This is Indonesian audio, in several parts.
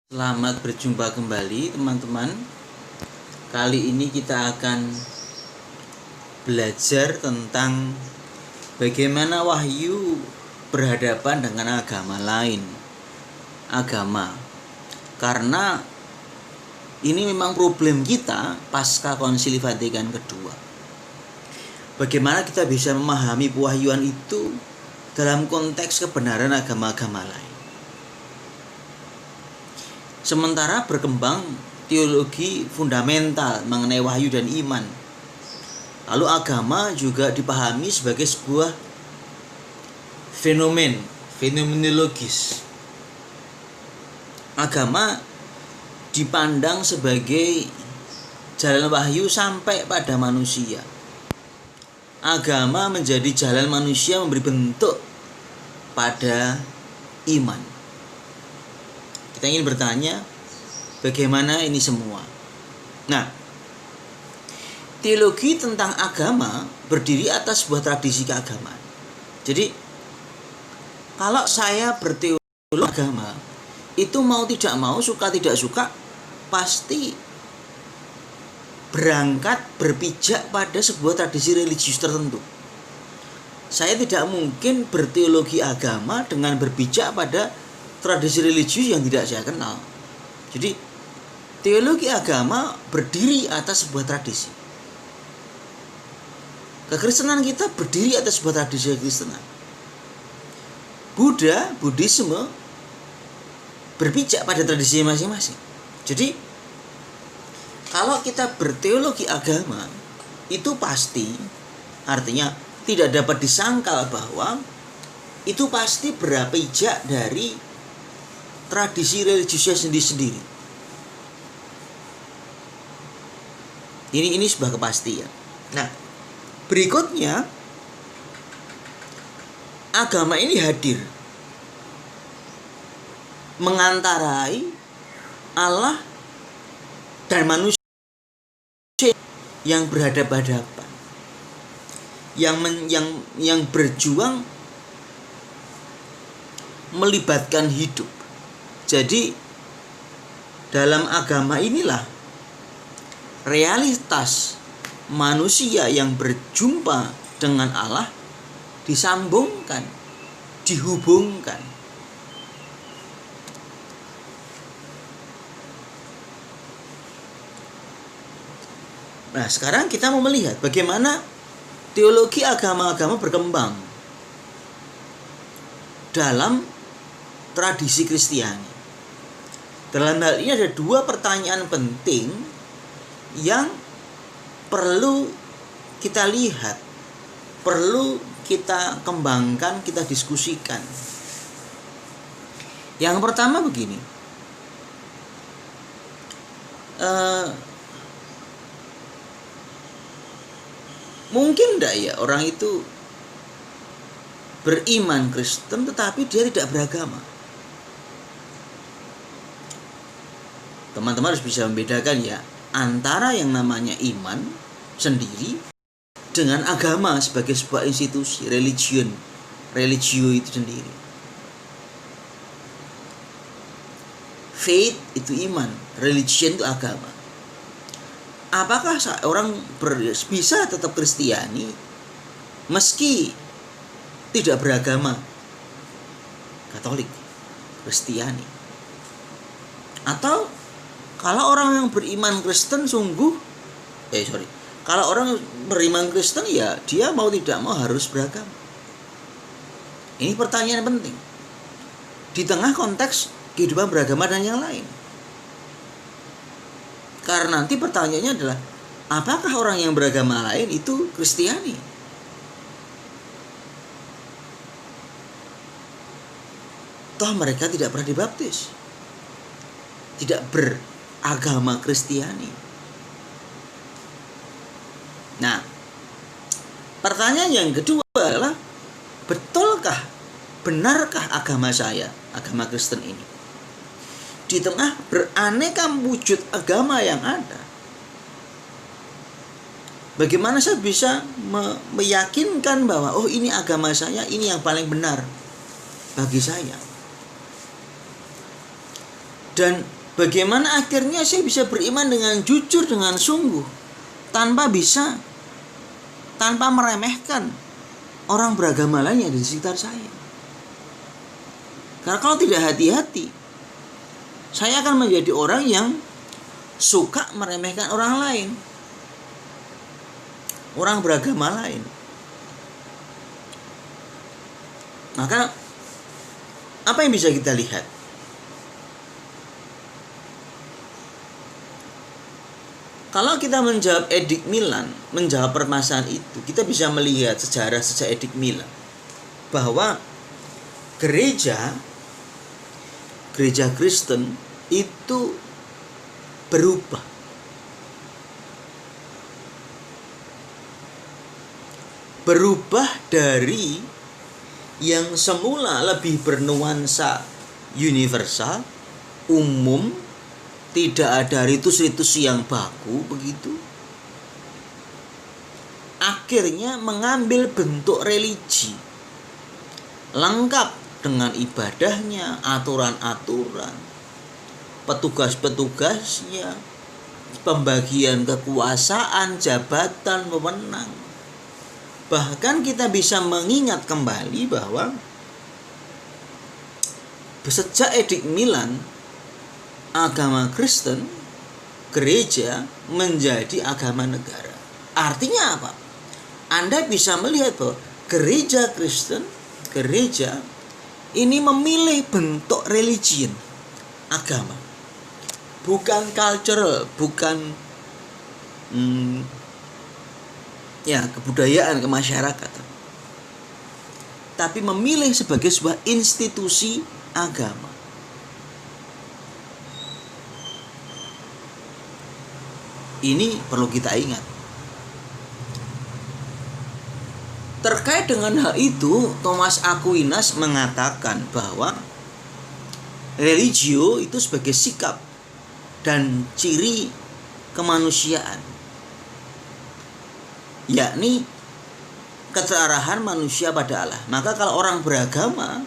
Selamat berjumpa kembali teman-teman. Kali ini kita akan belajar tentang bagaimana wahyu berhadapan dengan agama lain. Karena ini memang problem kita pasca Konsili Vatikan kedua. Bagaimana kita bisa memahami pewahyuan itu dalam konteks kebenaran agama-agama lain. Sementara berkembang teologi fundamental mengenai wahyu dan iman. Lalu agama juga dipahami sebagai sebuah fenomenologis. Agama dipandang sebagai jalan wahyu sampai pada manusia. Agama menjadi jalan manusia memberi bentuk pada iman. Kita ingin bertanya, bagaimana ini semua? Nah, teologi tentang agama berdiri atas sebuah tradisi keagamaan. Jadi, kalau saya berteologi agama, itu mau tidak mau, suka tidak suka, pasti berpijak pada sebuah tradisi religius tertentu. Saya tidak mungkin berteologi agama dengan berpijak pada tradisi religius yang tidak saya kenal. Jadi teologi agama berdiri atas sebuah tradisi. Kekristenan kita berdiri atas sebuah tradisi kekristenan. Buddhisme berpijak pada tradisi masing-masing. Jadi kalau kita berteologi agama, itu pasti artinya tidak dapat disangkal bahwa itu pasti berpijak dari tradisi religiusnya sendiri-sendiri. Ini sebuah kepastian. Nah, berikutnya agama ini hadir mengantarai Allah dan manusia yang berhadapan-hadapan, yang berjuang melibatkan hidup. Jadi dalam agama inilah realitas manusia yang berjumpa dengan Allah disambungkan, dihubungkan. Nah, sekarang kita mau melihat bagaimana teologi agama-agama berkembang dalam tradisi Kristiani. Dalam hal ini ada dua pertanyaan penting yang perlu kita lihat, perlu kita kembangkan, kita diskusikan. Yang pertama begini, mungkin tidak ya orang itu beriman Kristen tetapi dia tidak beragama? Teman-teman harus bisa membedakan ya antara yang namanya iman sendiri dengan agama sebagai sebuah institusi, religio itu sendiri. Faith itu iman, religion itu agama. Apakah orang bisa tetap Kristiani meski tidak beragama? Katolik, Kristiani. Atau kalau orang yang beriman Kristen kalau orang beriman Kristen ya dia mau tidak mau harus beragama. Ini pertanyaan penting di tengah konteks kehidupan beragama dan yang lain. Karena nanti pertanyaannya adalah, apakah orang yang beragama lain itu Kristiani? Toh mereka tidak pernah dibaptis, tidak beragama Kristiani. Nah, pertanyaan yang kedua adalah, benarkah agama saya, agama Kristen ini, di tengah beraneka wujud agama yang ada, bagaimana saya bisa meyakinkan bahwa ini agama saya, ini yang paling benar bagi saya? Dan Bagaimana akhirnya saya bisa beriman dengan jujur, dengan sungguh, tanpa meremehkan orang beragama lain yang di sekitar saya. Karena kalau tidak hati-hati, saya akan menjadi orang yang suka meremehkan orang lain, orang beragama lain. Maka apa yang bisa kita lihat? Kalau kita menjawab Edik Milan, menjawab permasalahan itu, kita bisa melihat sejarah sejak Edik Milan bahwa gereja Kristen itu berubah. Berubah dari yang semula lebih bernuansa universal, umum, tidak ada ritus-ritus yang baku begitu, akhirnya mengambil bentuk religi lengkap dengan ibadahnya, aturan-aturan, petugas-petugasnya, pembagian kekuasaan, jabatan, wewenang. Bahkan kita bisa mengingat kembali bahwa sejak Edik Milan, agama Kristen, gereja menjadi agama negara. Artinya apa? Anda bisa melihat bahwa gereja Kristen, gereja ini memilih bentuk religion, agama. Bukan cultural, bukan kebudayaan, kemasyarakatan. Tapi memilih sebagai sebuah institusi agama. Ini perlu kita ingat. Terkait dengan hal itu, Thomas Aquinas mengatakan bahwa religio itu sebagai sikap dan ciri kemanusiaan, yakni keterarahan manusia pada Allah. Maka kalau orang beragama,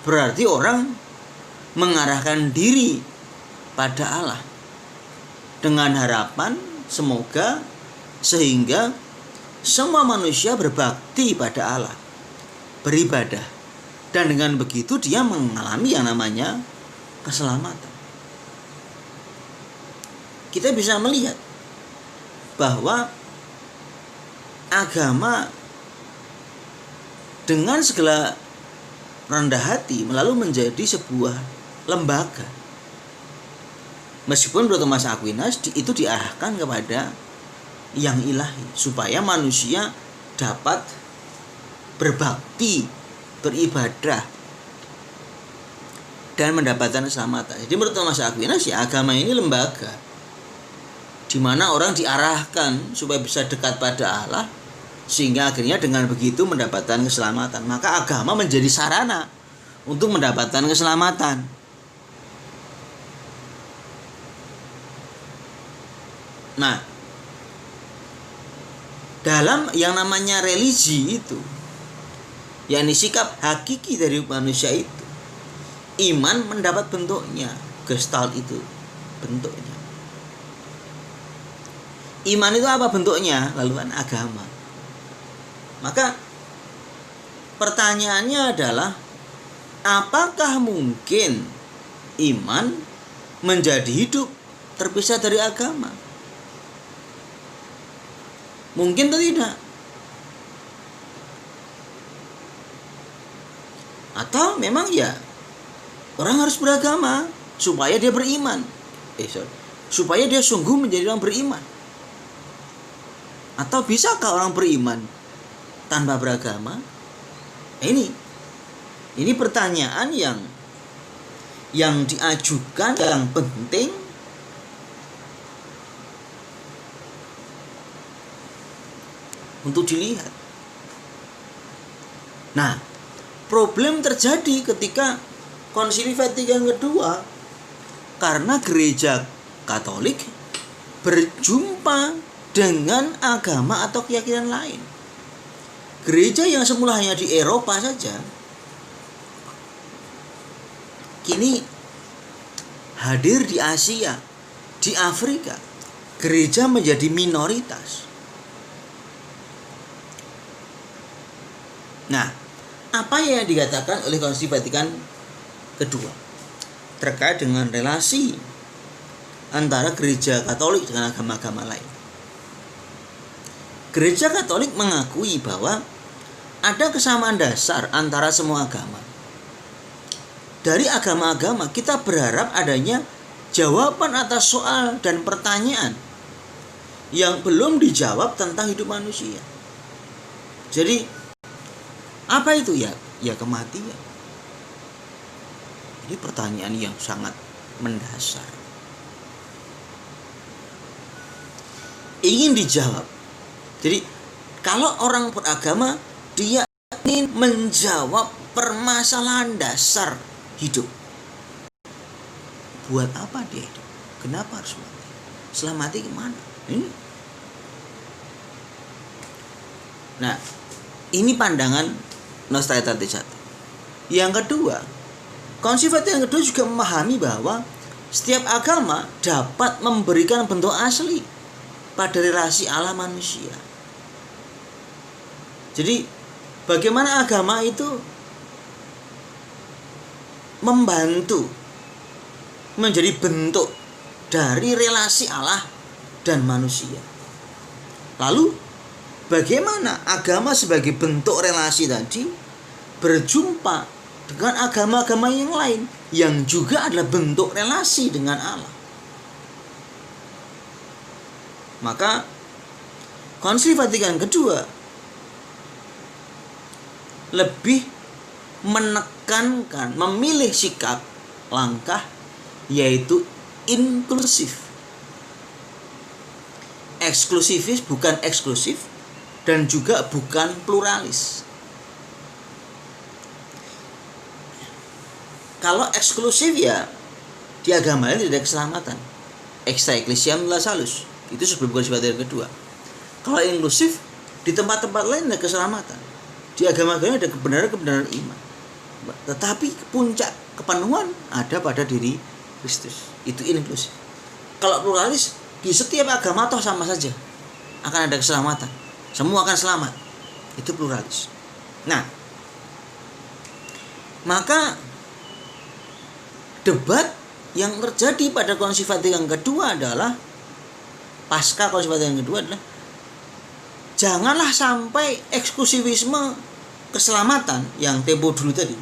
berarti orang mengarahkan diri pada Allah dengan harapan semoga sehingga semua manusia berbakti pada Allah, beribadah, dan dengan begitu dia mengalami yang namanya keselamatan. Kita bisa melihat bahwa agama dengan segala rendah hati lalu menjadi sebuah lembaga. Meskipun menurut Thomas Aquinas itu diarahkan kepada yang ilahi, supaya manusia dapat berbakti, beribadah, dan mendapatkan keselamatan. Jadi menurut Thomas Aquinas ya, agama ini lembaga di mana orang diarahkan supaya bisa dekat pada Allah, sehingga akhirnya dengan begitu mendapatkan keselamatan. Maka agama menjadi sarana untuk mendapatkan keselamatan. Nah, dalam yang namanya religi itu, yakni sikap hakiki dari manusia itu, iman mendapat bentuknya, gestalt itu bentuknya. Iman itu apa bentuknya? Lalu kan agama. Maka pertanyaannya adalah, apakah mungkin iman menjadi hidup terpisah dari agama? Mungkin atau tidak? Atau memang ya orang harus beragama supaya dia beriman. Supaya dia sungguh menjadi orang beriman. Atau bisakah orang beriman tanpa beragama? Ini pertanyaan yang diajukan, yang penting untuk dilihat. Nah, problem terjadi ketika Konsili Vatikan kedua, karena gereja Katolik berjumpa dengan agama atau keyakinan lain. Gereja yang semula hanya di Eropa saja, kini hadir di Asia, di Afrika, gereja menjadi minoritas. Nah, apa yang dikatakan oleh Konsili Vatikan kedua terkait dengan relasi antara gereja Katolik dengan agama-agama lain? Gereja Katolik mengakui bahwa ada kesamaan dasar antara semua agama. Dari agama-agama kita berharap adanya jawaban atas soal dan pertanyaan yang belum dijawab tentang hidup manusia. Jadi apa itu ya? Ya kematian. Ini pertanyaan yang sangat mendasar. Ingin dijawab. Jadi kalau orang beragama, dia ingin menjawab permasalahan dasar hidup. Buat apa dia hidup? Kenapa harus mati? Setelah mati kemana? Ini. Nah, ini pandangan Nostra Aetate 1. Yang kedua, Konsili Vatikan kedua juga memahami bahwa setiap agama dapat memberikan bentuk asli pada relasi Allah manusia. Jadi, bagaimana agama itu membantu menjadi bentuk dari relasi Allah dan manusia. Lalu, bagaimana agama sebagai bentuk relasi tadi berjumpa dengan agama-agama yang lain yang juga adalah bentuk relasi dengan Allah. Maka Konsili Vatikan kedua lebih menekankan, memilih sikap, langkah, yaitu inklusif. Eksklusifis bukan eksklusif, dan juga bukan pluralis. Kalau eksklusif ya di agama lain tidak ada keselamatan. Extra ecclesiam nulla salus. Itu sebelum Konsili Vatikan kedua. Kalau inklusif, di tempat-tempat lain ada keselamatan. Di agama-agama ada kebenaran-kebenaran iman. Tetapi puncak kepenuhan ada pada diri Kristus. Itu inklusif. Kalau pluralis, di setiap agama toh sama saja akan ada keselamatan. Semua akan selamat. Itu pluralis. Nah, maka debat yang terjadi pada Konsili Vatikan kedua adalah pasca Konsili Vatikan kedua adalah janganlah sampai eksklusivisme keselamatan yang tempo dulu tadi,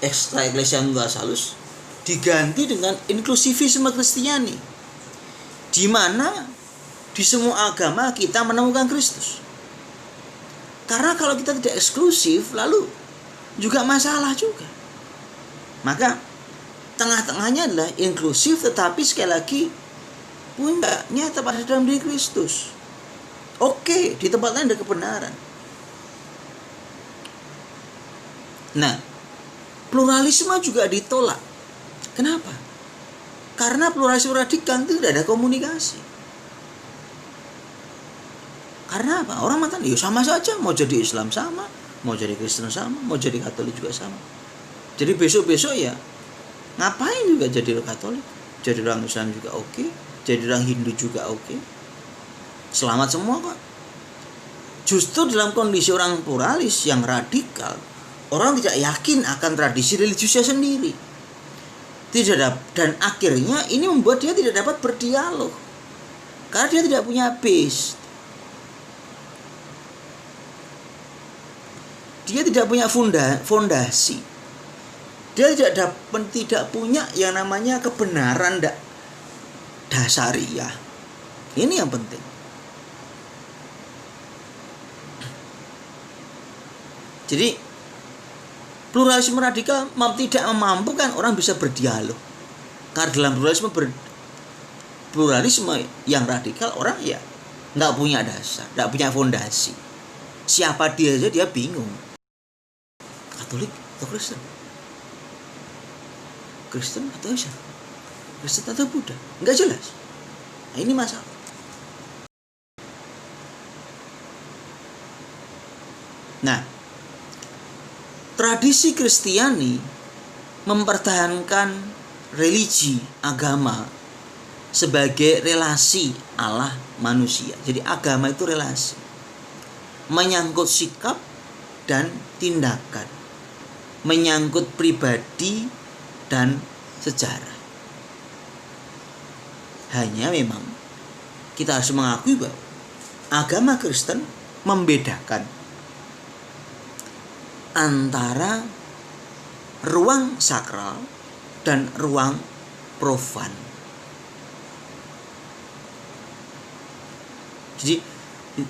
extra ecclesia nulla salus, diganti dengan inklusivisme Kristiani, di mana di semua agama kita menemukan Kristus. Karena kalau kita tidak eksklusif, lalu juga masalah juga. Maka tengah-tengahnya adalah inklusif, tetapi sekali lagi puncaknya tepat dalam diri Kristus. Oke, di tempat lain ada kebenaran. Nah, pluralisme juga ditolak. Kenapa? Karena pluralisme radikal itu tidak ada komunikasi. Karena apa? Orang mengatakan, ya sama saja, mau jadi Islam sama, mau jadi Kristen sama, mau jadi Katolik juga sama. Jadi besok-besok ya ngapain juga jadi orang Katolik, jadi orang Islam juga oke, jadi orang Hindu juga oke. Selamat semua kok. Justru dalam kondisi orang pluralis yang radikal, orang tidak yakin akan tradisi religiusnya sendiri. Tidak dapat, dan akhirnya ini membuat dia tidak dapat berdialog. Karena dia tidak punya base. Dia tidak punya fondasi. Dia tidak punya yang namanya kebenaran dasariah. Ini yang penting. Jadi pluralisme radikal tidak memampukan orang bisa berdialog. Karena dalam pluralisme yang radikal, orang ya nggak punya dasar, nggak punya fondasi. Siapa dia aja dia bingung. Katolik atau Kristen? Kristen atau Islam? Kristen atau Buddha? Nggak jelas. Nah, ini masalah. Nah, tradisi Kristiani mempertahankan religi, agama sebagai relasi Allah manusia. Jadi agama itu relasi, menyangkut sikap dan tindakan, menyangkut pribadi dan sejarah. Hanya memang kita harus mengakui bahwa agama Kristen membedakan antara ruang sakral dan ruang profan. Jadi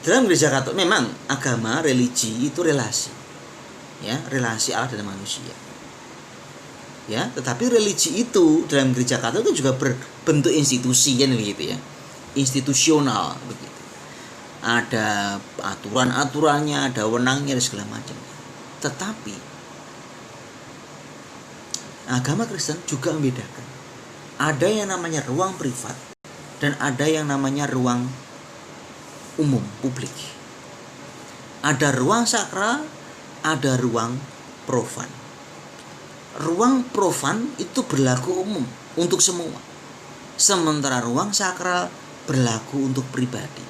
dalam gereja Katolik memang agama, religi itu relasi, ya, relasi Allah dan manusia, ya. Tetapi religi itu dalam gereja Katolik itu juga berbentuk institusi, kan begitu ya, institusional begitu. Ada aturan-aturannya, ada wewenangnya dan segala macam. Tetapi agama Kristen juga membedakan. Ada yang namanya ruang privat dan ada yang namanya ruang umum, publik. Ada ruang sakral, ada ruang profan. Ruang profan itu berlaku umum untuk semua. Sementara ruang sakral berlaku untuk pribadi,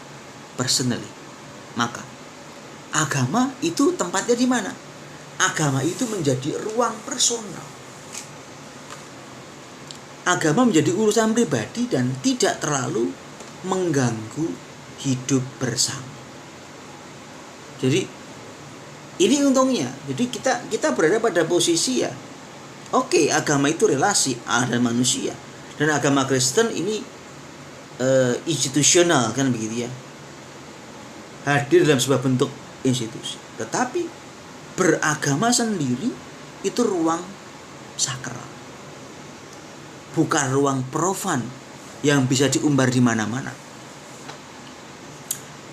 personally. Maka agama itu tempatnya di mana? Agama itu menjadi ruang personal. Agama menjadi urusan pribadi dan tidak terlalu mengganggu hidup bersama. Jadi ini untungnya. Jadi kita berada pada posisi, ya, oke, agama itu relasi Allah dan manusia, dan agama Kristen ini institusional, kan begitu ya, hadir dalam sebuah bentuk institusi. Tetapi beragama sendiri itu ruang sakral, bukan ruang profan yang bisa diumbar di mana-mana.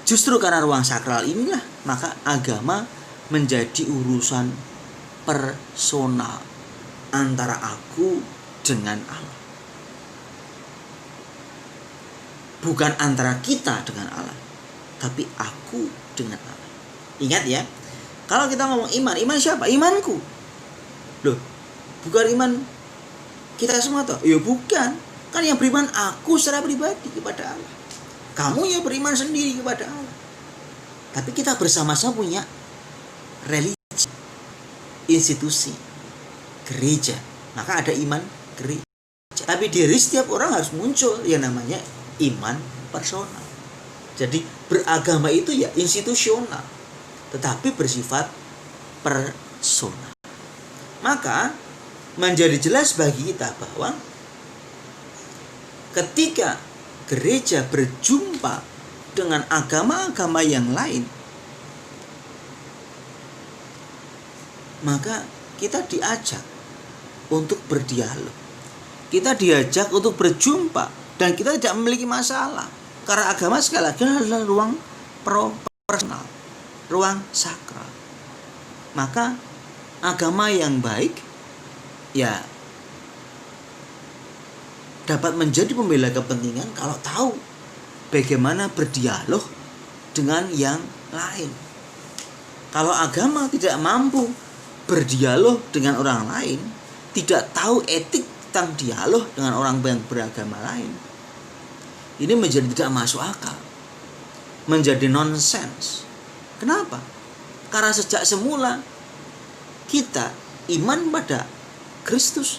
Justru karena ruang sakral inilah, maka agama menjadi urusan personal antara aku dengan Allah. Bukan antara kita dengan Allah, tapi aku dengan Allah. Ingat ya, kalau kita ngomong iman, iman siapa? Imanku. Loh, bukan iman kita semua toh? Ya bukan. Kan yang beriman aku secara pribadi kepada Allah. Kamu ya beriman sendiri kepada Allah. Tapi kita bersama-sama punya religi, institusi, gereja. Maka ada iman gereja. Tapi diri setiap orang harus muncul yang namanya iman personal. Jadi beragama itu ya institusional, tetapi bersifat personal. Maka menjadi jelas bagi kita bahwa ketika gereja berjumpa dengan agama-agama yang lain, maka kita diajak untuk berdialog, kita diajak untuk berjumpa, dan kita tidak memiliki masalah. Karena agama sekali lagi adalah ruang personal, ruang sakral. Maka agama yang baik ya dapat menjadi pembela kepentingan kalau tahu bagaimana berdialog dengan yang lain. Kalau agama tidak mampu berdialog dengan orang lain, tidak tahu etik tentang dialog dengan orang yang beragama lain, ini menjadi tidak masuk akal, menjadi nonsens. Kenapa? Karena sejak semula kita iman pada Kristus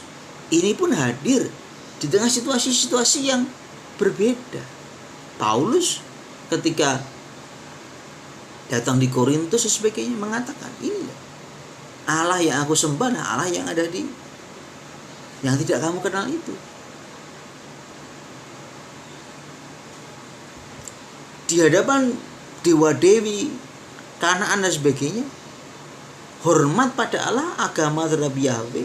ini pun hadir di tengah situasi-situasi yang berbeda. Paulus ketika datang di Korintus dan sebagainya mengatakan, ini Allah yang aku sembah, Allah yang ada di yang tidak kamu kenal itu. Di hadapan dewa dewi, Kanaan dan sebagainya, hormat pada Allah, agama terhadap Yahweh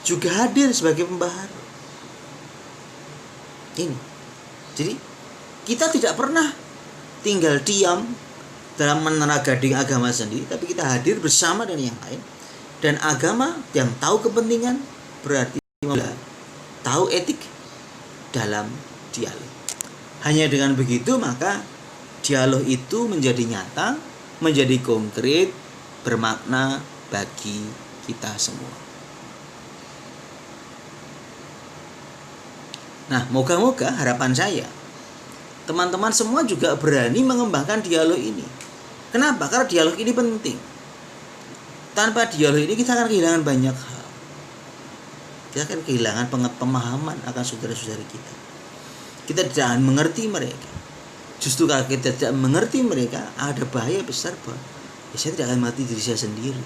juga hadir sebagai pembaharu. Ini. Jadi kita tidak pernah tinggal diam dalam menara gading agama sendiri, tapi kita hadir bersama dengan yang lain. Dan agama yang tahu kepentingan berarti tahu etik dalam dialog. Hanya dengan begitu maka dialog itu menjadi nyata, menjadi konkret, bermakna bagi kita semua. Nah, moga-moga harapan saya teman-teman semua juga berani mengembangkan dialog ini. Kenapa? Karena dialog ini penting. Tanpa dialog ini kita akan kehilangan banyak hal. Kita akan kehilangan pemahaman akan saudara-saudari kita. Kita tidak akan mengerti mereka. Justru kalau kita tidak mengerti mereka, ada bahaya besar bahwa saya tidak akan mengerti diri saya sendiri.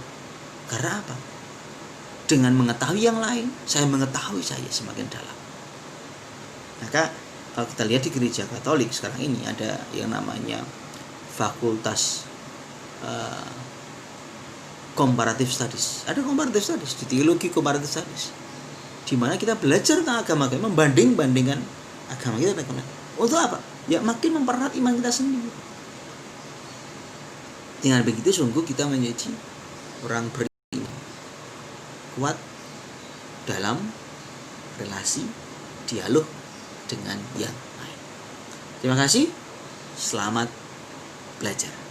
Karena apa? Dengan mengetahui yang lain, saya mengetahui saya semakin dalam. Maka kalau kita lihat di gereja Katolik sekarang ini ada yang namanya fakultas comparative studies. Ada comparative studies di teologi, comparative studies, di mana kita belajar tentang agama-agama, membanding-bandingkan agama kita dengan agama. Untuk apa? Ya makin mempererat iman kita sendiri. Dengan begitu sungguh kita menjadi orang beriman kuat dalam relasi dialog dengan yang lain. Terima kasih. Selamat belajar.